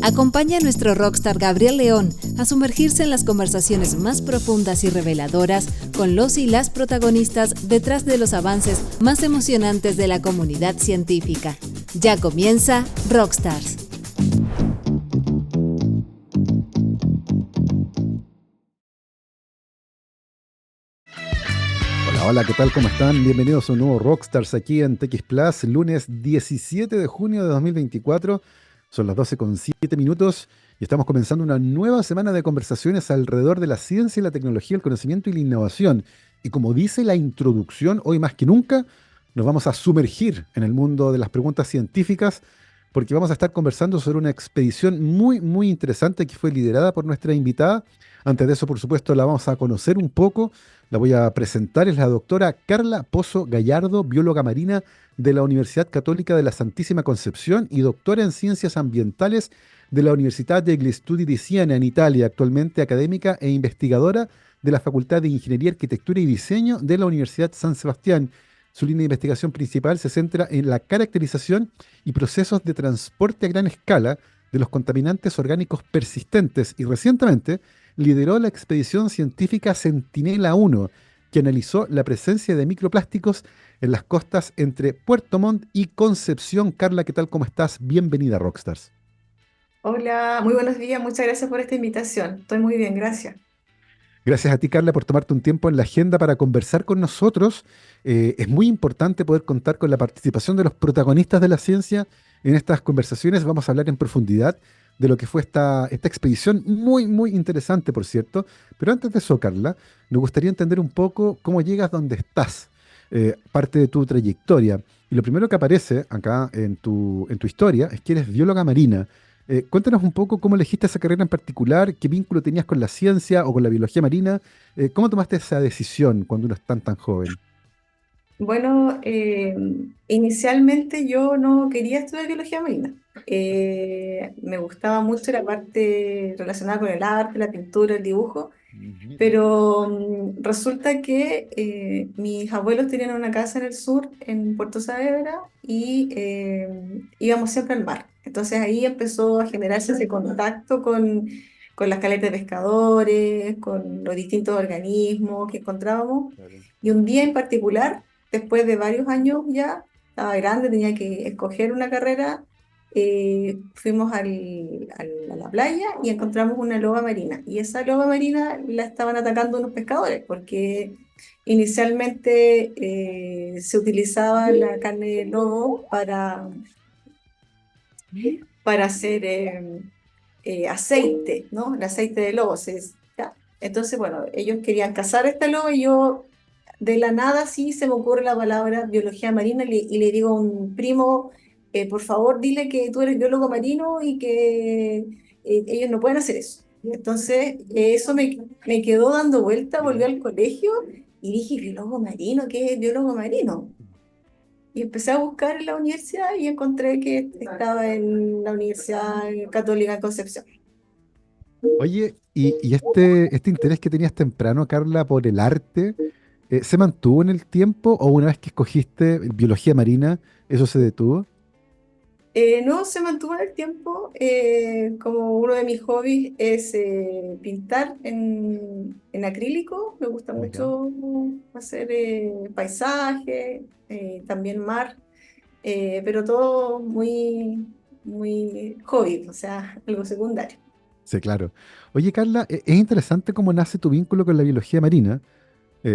Acompaña a nuestro rockstar Gabriel León a sumergirse en las conversaciones más profundas y reveladoras con los y las protagonistas detrás de los avances más emocionantes de la comunidad científica. Ya comienza Rockstars. Hola, ¿qué tal? ¿Cómo están? Bienvenidos a un nuevo Rockstars aquí en TX Plus, lunes 17 de junio de 2024. Son las 12:07 y estamos comenzando una nueva semana de conversaciones alrededor de la ciencia y la tecnología, el conocimiento y la innovación. Y como dice la introducción, hoy más que nunca nos vamos a sumergir en el mundo de las preguntas científicas porque vamos a estar conversando sobre una expedición muy interesante que fue liderada por nuestra invitada. Antes de eso, por supuesto, la vamos a conocer un poco. La voy a presentar, es la doctora Carla Pozo Gallardo, bióloga marina de la Universidad Católica de la Santísima Concepción y doctora en Ciencias Ambientales de la Universidad degli Studi di Siena en Italia, actualmente académica e investigadora de la Facultad de Ingeniería, Arquitectura y Diseño de la Universidad San Sebastián. Su línea de investigación principal se centra en la caracterización y procesos de transporte a gran escala de los contaminantes orgánicos persistentes y recientemente lideró la expedición científica Centinela-1, que analizó la presencia de microplásticos en las costas entre Puerto Montt y Concepción. Carla, ¿qué tal? ¿Cómo estás? Bienvenida a Rockstars. Hola, muy buenos días, muchas gracias por esta invitación. Estoy muy bien, gracias. Gracias a ti, Carla, por tomarte un tiempo en la agenda para conversar con nosotros. Es muy importante poder contar con la participación de los protagonistas de la ciencia en estas conversaciones. Vamos a hablar en profundidad de lo que fue esta expedición, muy interesante, por cierto. Pero antes de eso, Carla, nos gustaría entender un poco cómo llegas donde estás, parte de tu trayectoria. Y lo primero que aparece acá en tu historia es que eres bióloga marina. Cuéntanos un poco cómo elegiste esa carrera en particular, qué vínculo tenías con la ciencia o con la biología marina, cómo tomaste esa decisión cuando uno es tan joven. Bueno, inicialmente yo no quería estudiar biología marina. Me gustaba mucho la parte relacionada con el arte, la pintura, el dibujo, Mira. pero resulta que mis abuelos tenían una casa en el sur, en Puerto Saavedra, y íbamos siempre al mar. Entonces ahí empezó a generarse ese contacto con las caletas de pescadores, con los distintos organismos que encontrábamos. Claro. Y un día en particular, después de varios años ya, estaba grande, tenía que escoger una carrera. Fuimos a la playa y encontramos una loba marina. Y esa loba marina la estaban atacando unos pescadores, porque inicialmente se utilizaba la carne de lobo para hacer aceite, ¿no? El aceite de lobo. ¿Ya? Entonces, bueno, ellos querían cazar esta loba y yo de la nada sí se me ocurre la palabra biología marina y le digo a un primo, por favor, dile que tú eres biólogo marino y que ellos no pueden hacer eso. Entonces, eso me quedó dando vuelta, volví Mira. al colegio y dije, biólogo marino, ¿qué es biólogo marino? Y empecé a buscar en la universidad y encontré que estaba en la Universidad Católica de Concepción. Oye, y este interés que tenías temprano, Carla, por el arte, ¿se mantuvo en el tiempo o una vez que escogiste biología marina, eso se detuvo? No, se mantuvo en el tiempo. Como uno de mis hobbies es pintar en acrílico. Me gusta Mira. mucho hacer paisajes, también mar, pero todo muy hobby, o sea, algo secundario. Sí, claro. Oye, Carla, es interesante cómo nace tu vínculo con la biología marina.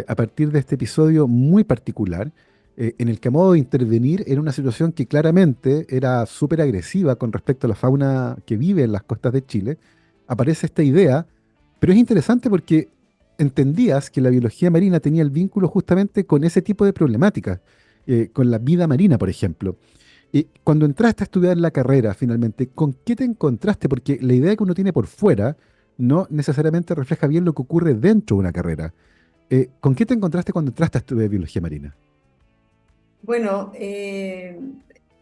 A partir de este episodio muy particular, en el que a modo de intervenir en una situación que claramente era súper agresiva con respecto a la fauna que vive en las costas de Chile, aparece esta idea, pero es interesante porque entendías que la biología marina tenía el vínculo justamente con ese tipo de problemáticas, con la vida marina, por ejemplo. Y cuando entraste a estudiar la carrera, finalmente, ¿con qué te encontraste? Porque la idea que uno tiene por fuera no necesariamente refleja bien lo que ocurre dentro de una carrera. ¿Con qué te encontraste cuando entraste a estudiar biología marina? Bueno,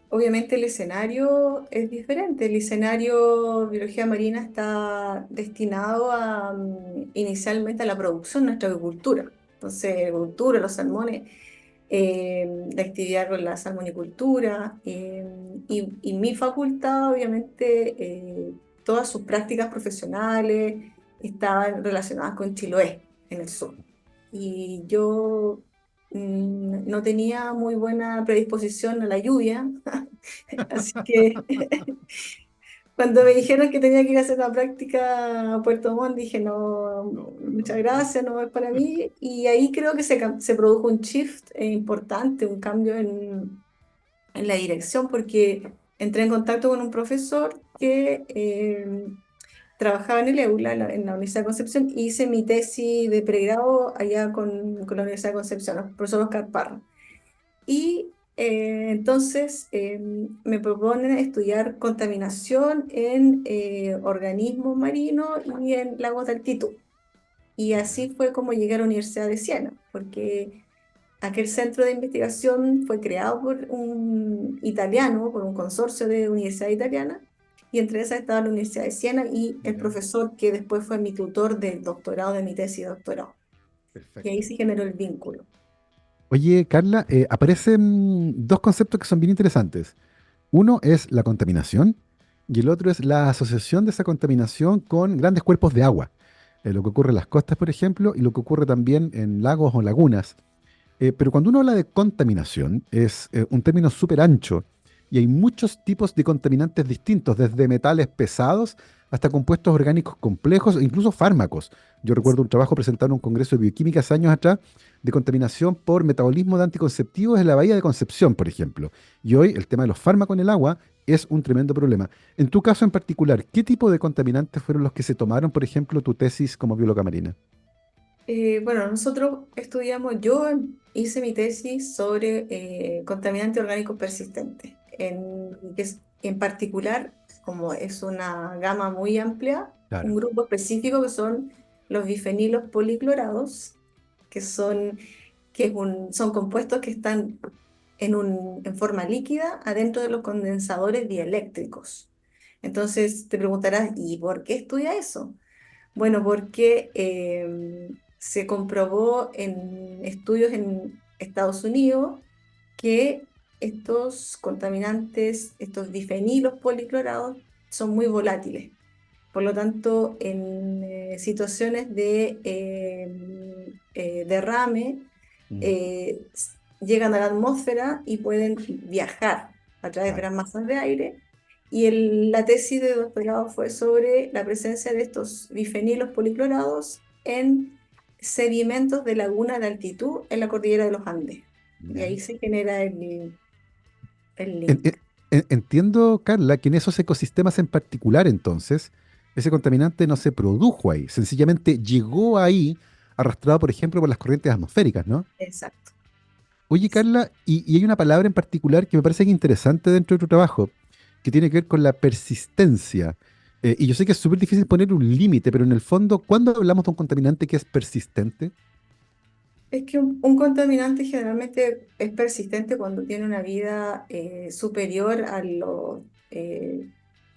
obviamente el escenario es diferente. El escenario biología marina está destinado inicialmente a la producción, nuestra agricultura. Entonces, agricultura, los salmones, la actividad con la salmonicultura y mi facultad, obviamente, todas sus prácticas profesionales estaban relacionadas con Chiloé, en el sur. Y yo no tenía muy buena predisposición a la lluvia, así que cuando me dijeron que tenía que ir a hacer una práctica a Puerto Montt, dije, no, No, muchas no, no. gracias, no es para mí. Y ahí creo que se produjo un shift importante, un cambio en la dirección, porque entré en contacto con un profesor que trabajaba en el EULA, en la Universidad de Concepción, y hice mi tesis de pregrado allá con la Universidad de Concepción, el profesor Oscar Parra. Y entonces me proponen estudiar contaminación en organismos marinos y en lagos de altitud. Y Ya, así fue como llegué a la Universidad de Siena, porque aquel centro de investigación fue creado por un italiano, por un consorcio de universidades italianas, y entre esas estaba la Universidad de Siena y el ya, profesor que después fue mi tutor del doctorado, de mi tesis de doctorado. Y ahí perfecto. se generó el vínculo. Oye, Carla, aparecen dos conceptos que son bien interesantes. Uno es la contaminación y el otro es la asociación de esa contaminación con grandes cuerpos de agua. Lo que ocurre en las costas, por ejemplo, y lo que ocurre también en lagos o lagunas. Pero cuando uno habla de contaminación, es un término súper ancho y hay muchos tipos de contaminantes distintos, desde metales pesados hasta compuestos orgánicos complejos e incluso fármacos. Yo recuerdo un trabajo presentado en un congreso de bioquímica hace años atrás de contaminación por metabolismo de anticonceptivos en la bahía de Concepción, por ejemplo. Y hoy el tema de los fármacos en el agua es un tremendo problema. En tu caso en particular, ¿qué tipo de contaminantes fueron los que se tomaron, por ejemplo, tu tesis como bióloga marina? Bueno, nosotros estudiamos, yo hice mi tesis sobre contaminantes orgánicos persistentes, en particular, como es una gama muy amplia, un Claro. grupo específico que son los bifenilos policlorados, que son, son compuestos que están en forma líquida adentro de los condensadores dieléctricos. Entonces te preguntarás, ¿y por qué estudia eso? Bueno, porque se comprobó en estudios en Estados Unidos que estos contaminantes, estos difenilos policlorados, son muy volátiles. Por lo tanto, en situaciones de derrame, Mm, llegan a la atmósfera y pueden viajar a través de claro. las masas de aire. Y la tesis de doctorado fue sobre la presencia de estos bifenilos policlorados en sedimentos de laguna de altitud en la cordillera de los Andes. Y Ya. ahí se genera el En- link. en- Entiendo, Carla, que en esos ecosistemas en particular, entonces, ese contaminante no se produjo ahí, sencillamente llegó ahí arrastrado, por ejemplo, por las corrientes atmosféricas, ¿no? Exacto. Oye, Carla, y hay una palabra en particular que me parece que es interesante dentro de tu trabajo, que tiene que ver con la persistencia. Y yo sé que es súper difícil poner un límite, pero en el fondo, ¿cuándo hablamos de un contaminante que es persistente? Es que un contaminante generalmente es persistente cuando tiene una vida superior a los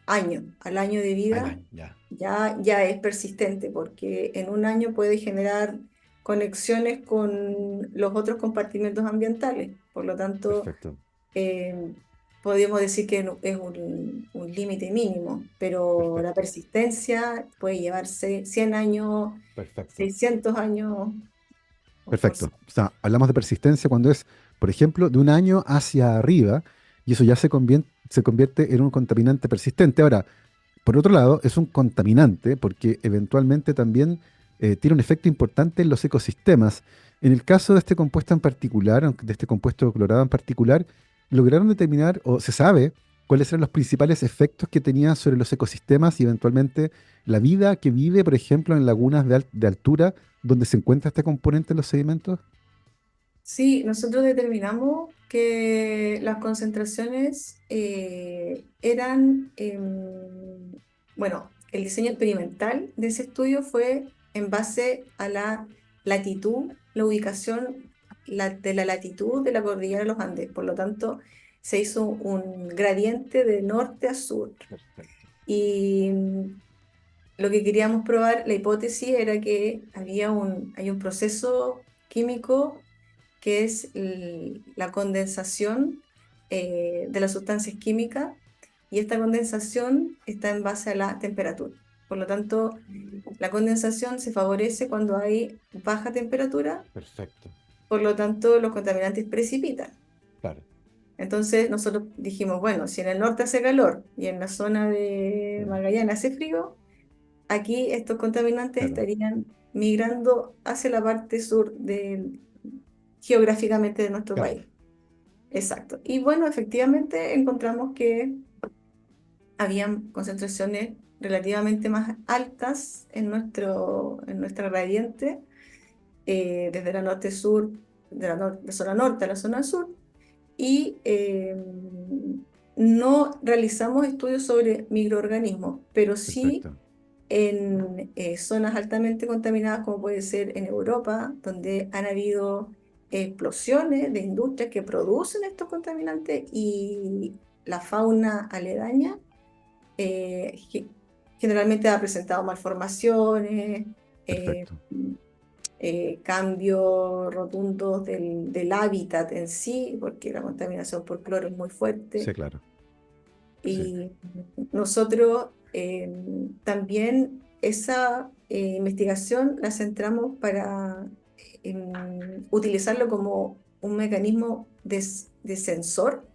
años, al año de Al vida, año, ya. ya es persistente, porque en un año puede generar conexiones con los otros compartimentos ambientales. Por lo tanto, Perfecto, eh, podríamos decir que es un límite mínimo, pero la perfecto, persistencia puede llevarse 100 años, perfecto. 600 años. Por Perfecto. O sea, hablamos de persistencia cuando es, por ejemplo, de un año hacia arriba, y eso ya se convierte en un contaminante persistente. Ahora, por otro lado, es un contaminante porque eventualmente también tiene un efecto importante en los ecosistemas. En el caso de este compuesto en particular, de este compuesto clorado en particular, lograron determinar, o se sabe, cuáles eran los principales efectos que tenía sobre los ecosistemas y eventualmente la vida que vive, por ejemplo, en lagunas de altura donde se encuentra este componente en los sedimentos. Sí, nosotros determinamos que las concentraciones eran, bueno, el diseño experimental de ese estudio fue en base a la latitud, la ubicación de la latitud de la cordillera de los Andes. Por lo tanto, se hizo un gradiente de norte a sur. Perfecto. Y lo que queríamos probar, la hipótesis era que hay un proceso químico que es la condensación de las sustancias químicas, y esta condensación está en base a la temperatura. Por lo tanto, la condensación se favorece cuando hay baja temperatura, Perfecto. por lo tanto, los contaminantes precipitan. Claro. Entonces nosotros dijimos, bueno, si en el norte hace calor y en la zona de Mm, Magallanes hace frío, aquí estos contaminantes claro. estarían migrando hacia la parte geográficamente de nuestro Claro. país. Exacto. Y bueno, efectivamente encontramos que habían concentraciones relativamente más altas en nuestra gradiente, desde la norte-sur, de zona norte a la zona sur, y no realizamos estudios sobre microorganismos, pero sí Perfecto. en zonas altamente contaminadas, como puede ser en Europa, donde han habido explosiones de industrias que producen estos contaminantes y la fauna aledaña generalmente ha presentado malformaciones, eh, Perfecto. cambios rotundos del hábitat en sí, porque la contaminación por cloro es muy Sí, fuerte. claro. Sí. Y nosotros también esa investigación la centramos para utilizarlo como un mecanismo de sensor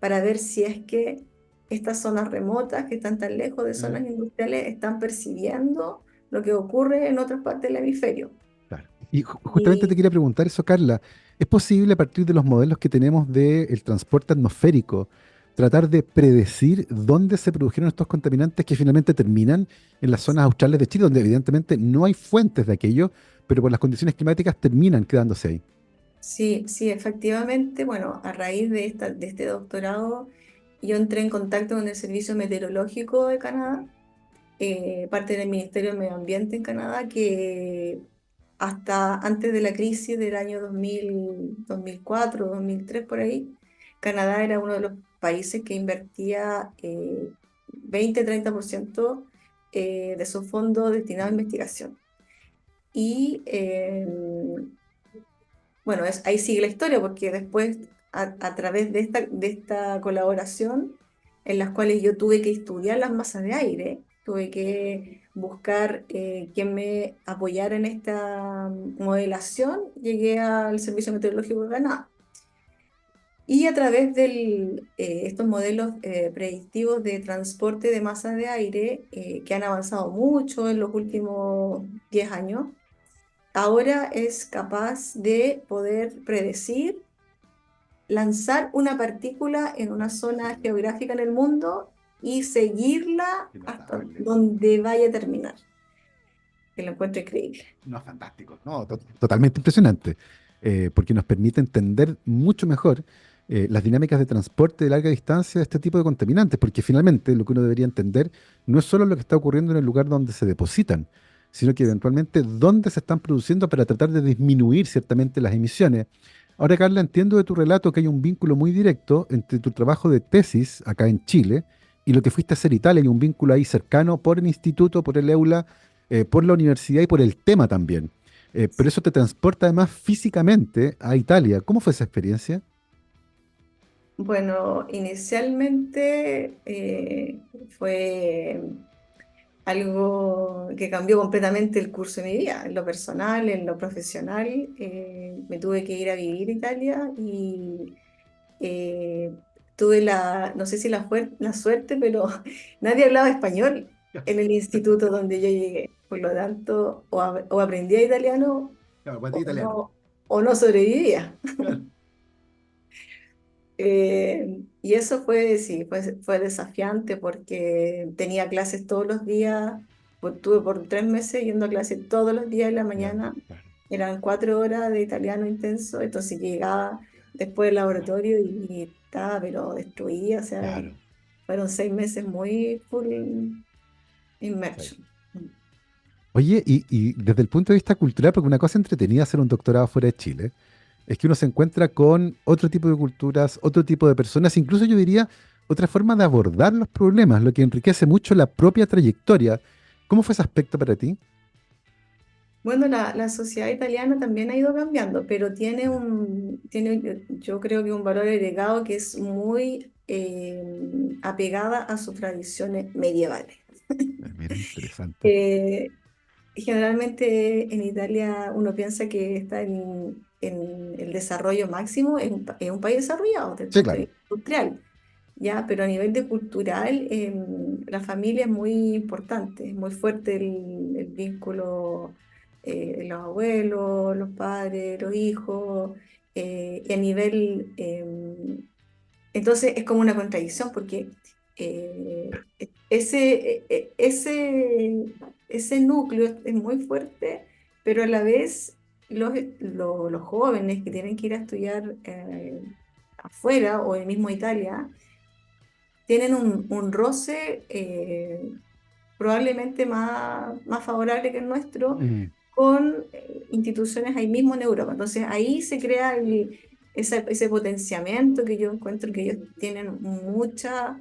para ver si es que estas zonas remotas que están tan lejos de Mm, zonas industriales están percibiendo lo que ocurre en otras partes del hemisferio. claro. Y justamente te Y quería preguntar eso, Carla. ¿Es posible a partir de los modelos que tenemos del transporte atmosférico tratar de predecir dónde se produjeron estos contaminantes que finalmente terminan en las zonas australes de Chile, donde evidentemente no hay fuentes de aquello, pero por las condiciones climáticas terminan quedándose ahí? sí, sí, efectivamente, bueno, a raíz de este doctorado, yo entré en contacto con el Servicio Meteorológico de Canadá, parte del Ministerio del Medio Ambiente en Canadá, que hasta antes de la crisis del año 2004, 2003 por ahí, Canadá era uno de los países que invertía 20-30% de sus fondos destinados a investigación. Y bueno, ahí sigue la historia, porque después, a través de esta colaboración, en las cuales yo tuve que estudiar las masas de aire, tuve que buscar quién me apoyara en esta modelación, llegué al Servicio Meteorológico de Canadá. Y a través de estos modelos predictivos de transporte de masas de aire, que han avanzado mucho en los últimos 10 años, ahora es capaz de poder predecir lanzar una partícula en una zona geográfica en el mundo y seguirla Qué hasta notable. donde vaya a terminar, que lo encuentro increíble. No, fantástico. No, totalmente impresionante, porque nos permite entender mucho mejor las dinámicas de transporte de larga distancia de este tipo de contaminantes, porque finalmente lo que uno debería entender no es solo lo que está ocurriendo en el lugar donde se depositan, sino que eventualmente dónde se están produciendo para tratar de disminuir ciertamente las emisiones. Ahora, Carla, entiendo de tu relato que hay un vínculo muy directo entre tu trabajo de tesis acá en Chile y lo que fuiste a hacer Italia. Hay un vínculo ahí cercano por el instituto, por el EULA, por la universidad y por el tema también. Pero eso te transporta además físicamente a Italia. ¿Cómo fue esa experiencia? Bueno, inicialmente fue algo que cambió completamente el curso de mi vida, en lo personal, en lo profesional. Me tuve que ir a vivir a Italia y eh, tuve no sé si la suerte, pero nadie hablaba español en el instituto donde yo llegué. Por lo tanto, o aprendía italiano Claro, para ti o italiano. o no sobrevivía. Claro. Y eso fue, sí, fue desafiante porque tenía clases todos los días, tuve por 3 meses yendo a clase todos los días en la Claro, mañana, claro, eran 4 horas de italiano intenso, entonces llegaba después del laboratorio y estaba pero destruida, o sea, claro. fueron 6 meses muy full Sí. immersion. Oye, y desde el punto de vista cultural, porque una cosa entretenida hacer un doctorado fuera de Chile, es que uno se encuentra con otro tipo de culturas, otro tipo de personas, incluso yo diría otra forma de abordar los problemas, lo que enriquece mucho la propia trayectoria. ¿Cómo fue ese aspecto para ti? Bueno, la sociedad italiana también ha ido cambiando, pero tiene Ya. yo creo que un valor agregado que es muy apegada a sus tradiciones medievales. Mira, interesante. Eh, Generalmente en Italia uno piensa que está en el desarrollo máximo, es un país desarrollado desde el Sí, punto de claro. vista industrial, ya, pero a nivel de cultural, la familia es muy importante, es muy fuerte el vínculo de los abuelos, los padres, los hijos, y a nivel, entonces es como una contradicción porque ese núcleo es muy fuerte, pero a la vez los jóvenes que tienen que ir a estudiar afuera o en mismo Italia, tienen un roce probablemente más favorable que el nuestro Mm, con instituciones ahí mismo en Europa. Entonces ahí se crea ese potenciamiento que yo encuentro que ellos tienen mucha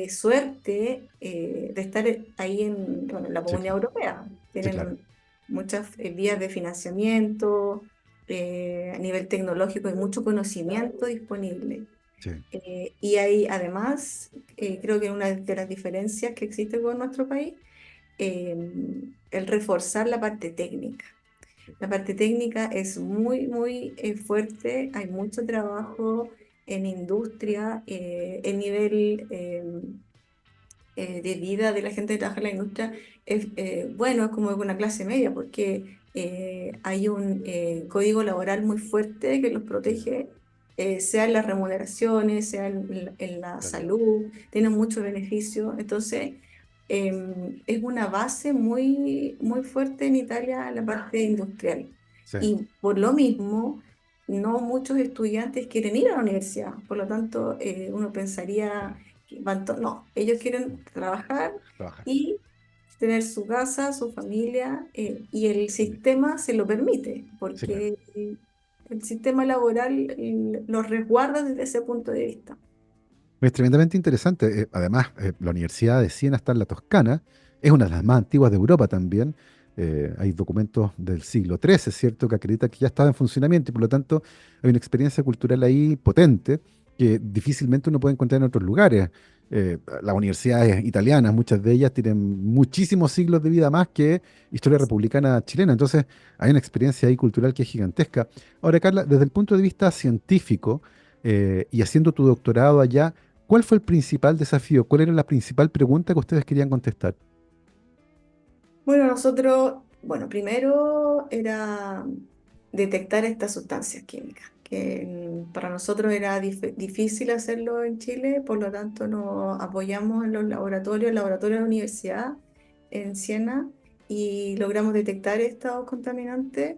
suerte de estar ahí bueno, en la sí, Comunidad claro. Europea. Sí, claro. Tienen muchas vías de financiamiento, a nivel tecnológico hay mucho conocimiento disponible. Sí. Y hay además, creo que una de las diferencias que existe con nuestro país, eh, el reforzar la parte técnica. La parte técnica es muy fuerte, hay mucho trabajo en industria, el nivel de vida de la gente que trabaja en la industria es bueno, es como una clase media, porque hay un código laboral muy fuerte que los Ya, protege, sea en las remuneraciones, sea en la claro. salud, tienen muchos beneficios. Entonces, es una base muy fuerte en Italia la parte industrial. Sí, Y por lo mismo, no muchos estudiantes quieren ir a la universidad. Por lo tanto, uno pensaría claro. no, ellos quieren trabajar Trabajar. y tener su casa, su familia, y el Sí, sistema se lo permite, sí, claro. porque el sistema laboral los resguarda desde ese punto de vista. Es tremendamente interesante. Además, la Universidad de Siena está en la Toscana, es una de las más antiguas de Europa también. Hay documentos del siglo XIII, ¿cierto?, que acreditan que ya estaba en funcionamiento y por lo tanto hay una experiencia cultural ahí potente que difícilmente uno puede encontrar en otros lugares. Las universidades italianas, muchas de ellas tienen muchísimos siglos de vida más que historia republicana chilena. Entonces, hay una experiencia ahí cultural que es gigantesca. Ahora, Carla, desde el punto de vista científico y haciendo tu doctorado allá, ¿cuál fue el principal desafío? ¿Cuál era la principal pregunta que ustedes querían contestar? Bueno, nosotros, bueno, primero era detectar estas sustancias químicas, que para nosotros era difícil hacerlo en Chile, por lo tanto nos apoyamos en los laboratorios, el laboratorio de la universidad en Siena, y logramos detectar estos contaminantes.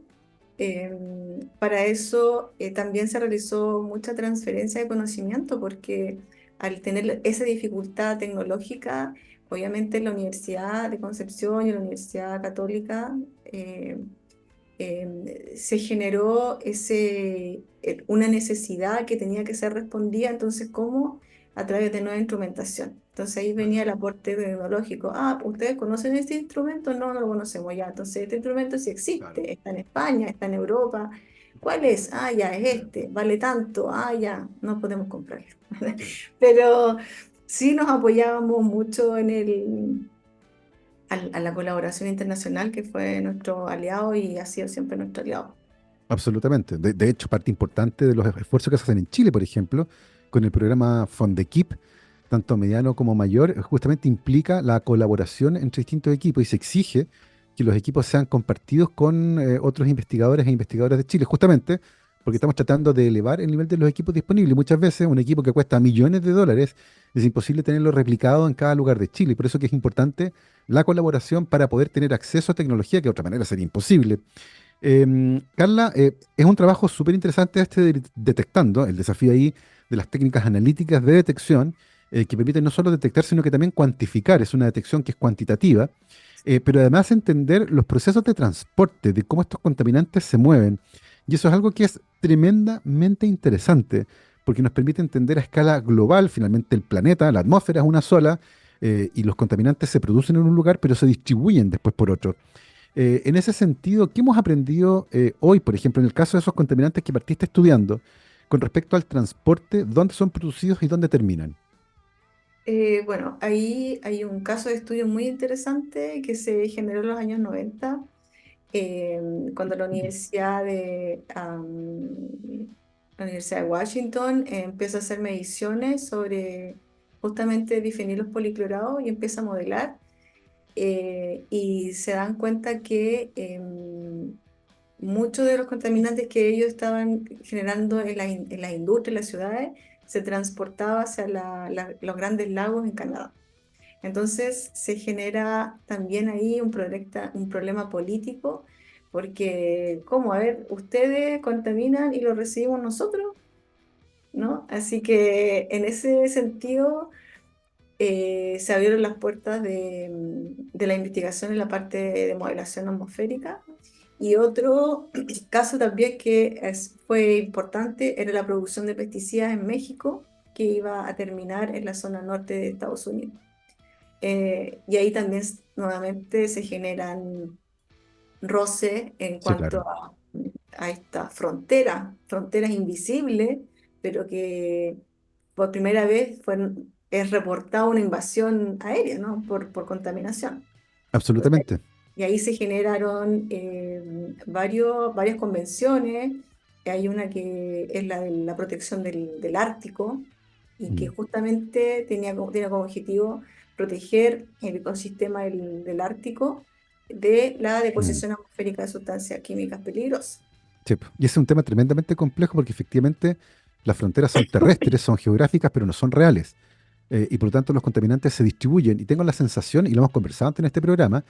Para eso también se realizó mucha transferencia de conocimiento, porque al tener esa dificultad tecnológica, obviamente la Universidad de Concepción y la Universidad Católica se generó una necesidad que tenía que ser respondida, entonces, ¿cómo? A través de nueva instrumentación. Entonces ahí Claro, venía el aporte tecnológico. Ah, ¿ustedes conocen este instrumento? No, no lo conocemos ya. Entonces este instrumento sí claro. existe, está en España, está en Europa. ¿Cuál es? Ah, ya, es este, vale tanto. Ah, ya, no podemos comprarlo. Sí. Pero sí nos apoyábamos mucho a la colaboración internacional, que fue nuestro aliado y ha sido siempre nuestro aliado. Absolutamente. De hecho, parte importante de los esfuerzos que se hacen en Chile, por ejemplo, con el programa Fondequip, tanto mediano como mayor, justamente implica la colaboración entre distintos equipos y se exige que los equipos sean compartidos con otros investigadores e investigadoras de Chile, justamente porque estamos tratando de elevar el nivel de los equipos disponibles. Muchas veces un equipo que cuesta millones de dólares es imposible tenerlo replicado en cada lugar de Chile. Por eso que es importante la colaboración para poder tener acceso a tecnología que de otra manera sería imposible. Carla, es un trabajo súper interesante este de detectando, el desafío ahí de las técnicas analíticas de detección, que permiten no solo detectar, sino que también cuantificar. Es una detección que es cuantitativa, pero además entender los procesos de transporte, de cómo estos contaminantes se mueven. Y eso es algo que es tremendamente interesante, porque nos permite entender a escala global, finalmente el planeta, la atmósfera es una sola, y los contaminantes se producen en un lugar, pero se distribuyen después por otro. En ese sentido, ¿qué hemos aprendido hoy, por ejemplo, en el caso de esos contaminantes que partiste estudiando? con respecto al transporte, ¿dónde son producidos y dónde terminan? Bueno, ahí hay un caso de estudio muy interesante que se generó en los años 90, eh, cuando la Universidad de Washington empieza a hacer mediciones sobre justamente bifenilos policlorados y empieza a modelar, y se dan cuenta que muchos de los contaminantes que ellos estaban generando en las industrias, en las ciudades, se transportaba hacia los grandes lagos en Canadá. Entonces se genera también ahí un problema político, porque, ¿cómo? A ver, ustedes contaminan y lo recibimos nosotros, ¿no? Así que en ese sentido se abrieron las puertas de la investigación en la parte de modelación atmosférica. Y otro caso también que fue importante era la producción de pesticidas en México, que iba a terminar en la zona norte de Estados Unidos. Y ahí también nuevamente se generan roces en Sí, cuanto claro. a esta fronteras invisibles, pero que por primera vez es reportada una invasión aérea, ¿no? Por contaminación. Entonces, Absolutamente. y ahí se generaron varias convenciones. Hay una que es la de la protección del Ártico, y que Mm, justamente tiene como objetivo proteger el ecosistema del Ártico de la mm. deposición atmosférica de sustancias químicas peligrosas. Sí, po. Y ese es un tema tremendamente complejo porque efectivamente las fronteras son terrestres, son geográficas, pero no son reales. Y por lo tanto los contaminantes se distribuyen. Y tengo la sensación, y lo hemos conversado antes en este programa,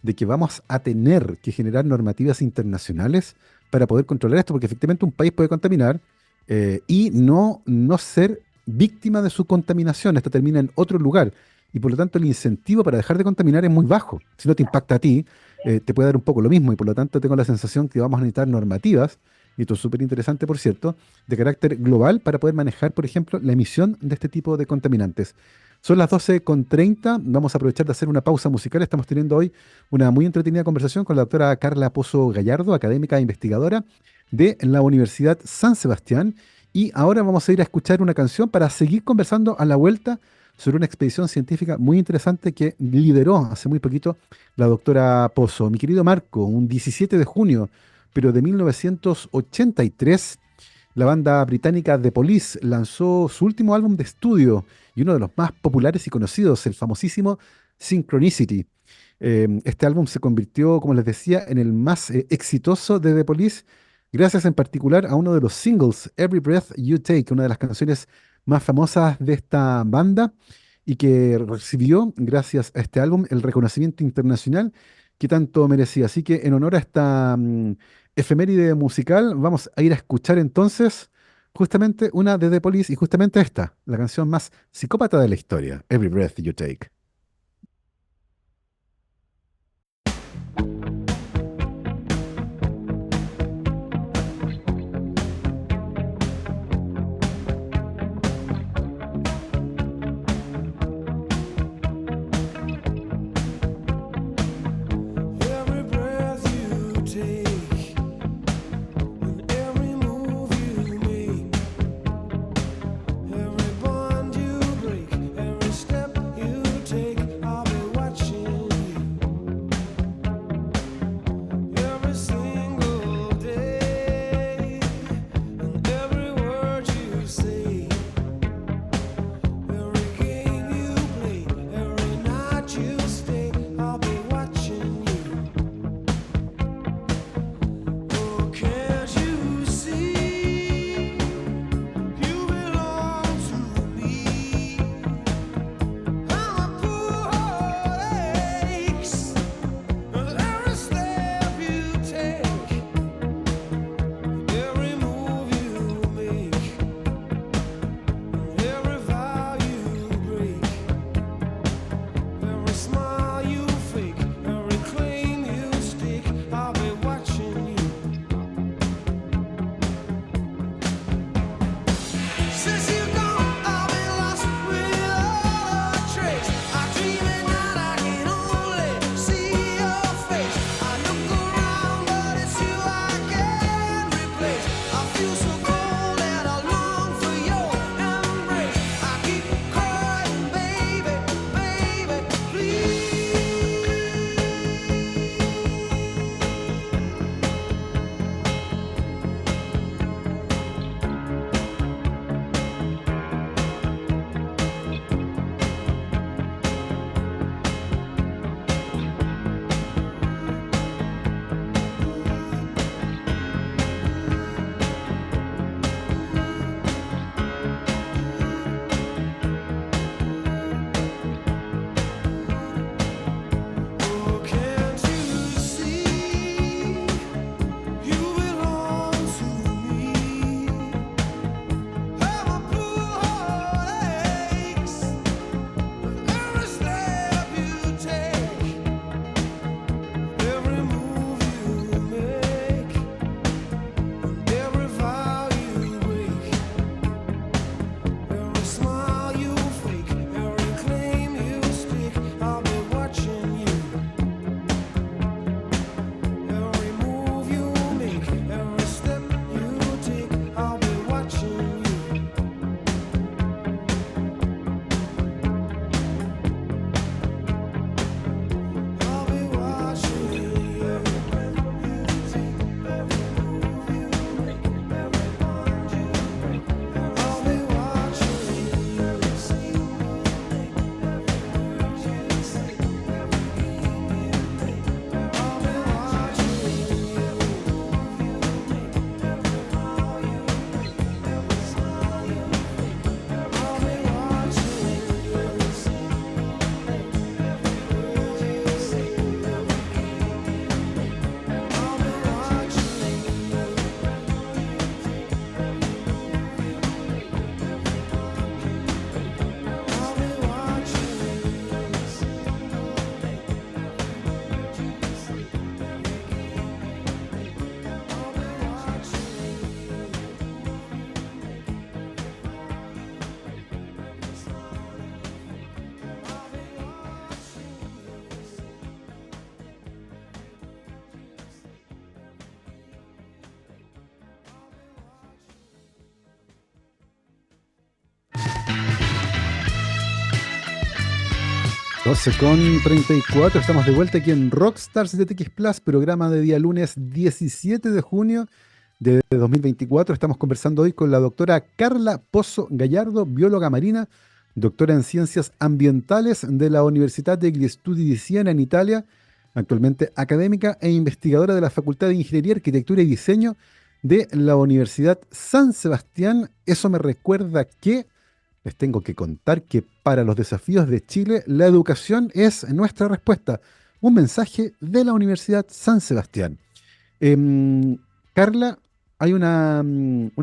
de que vamos a tener que generar normativas internacionales para poder controlar esto, porque efectivamente un país puede contaminar y no ser víctima de su contaminación. Esto termina en otro lugar. Y por lo tanto el incentivo para dejar de contaminar es muy bajo. Si no te impacta a ti, te puede dar un poco lo mismo. Y por lo tanto tengo la sensación que vamos a necesitar normativas, y esto es súper interesante, por cierto, de carácter global para poder manejar, por ejemplo, la emisión de este tipo de contaminantes. Son las 12:30. Vamos a aprovechar de hacer una pausa musical. Estamos teniendo hoy una muy entretenida conversación con la doctora Carla Pozo Gallardo, académica e investigadora de la Universidad San Sebastián. Y ahora vamos a ir a escuchar una canción para seguir conversando a la vuelta sobre una expedición científica muy interesante que lideró hace muy poquito la doctora Pozo. Mi querido Marco, un 17 de junio, pero de 1983, la banda británica The Police lanzó su último álbum de estudio y uno de los más populares y conocidos, el famosísimo Synchronicity. Este álbum se convirtió, como les decía, en el más exitoso de The Police, gracias en particular a uno de los singles, Every Breath You Take, una de las canciones más famosas de esta banda y que recibió, gracias a este álbum, el reconocimiento internacional que tanto merecía. Así que en honor a esta efeméride musical, vamos a ir a escuchar entonces justamente una de The Police y justamente esta, la canción más psicópata de la historia, Every Breath You Take. Every breath you take, and every move you make, every bond you break, every step you take. 12:34, estamos de vuelta aquí en Rockstars de TX Plus, programa de día lunes 17 de junio de 2024. Estamos conversando hoy con la doctora Carla Pozzo Gallardo, bióloga marina, doctora en ciencias ambientales de la Università degli Studi di Siena en Italia, actualmente académica e investigadora de la Facultad de Ingeniería, Arquitectura y Diseño de la Universidad San Sebastián. Eso me recuerda que les tengo que contar que para los desafíos de Chile, la educación es nuestra respuesta. Un mensaje de la Universidad San Sebastián. Em, Carla, hay una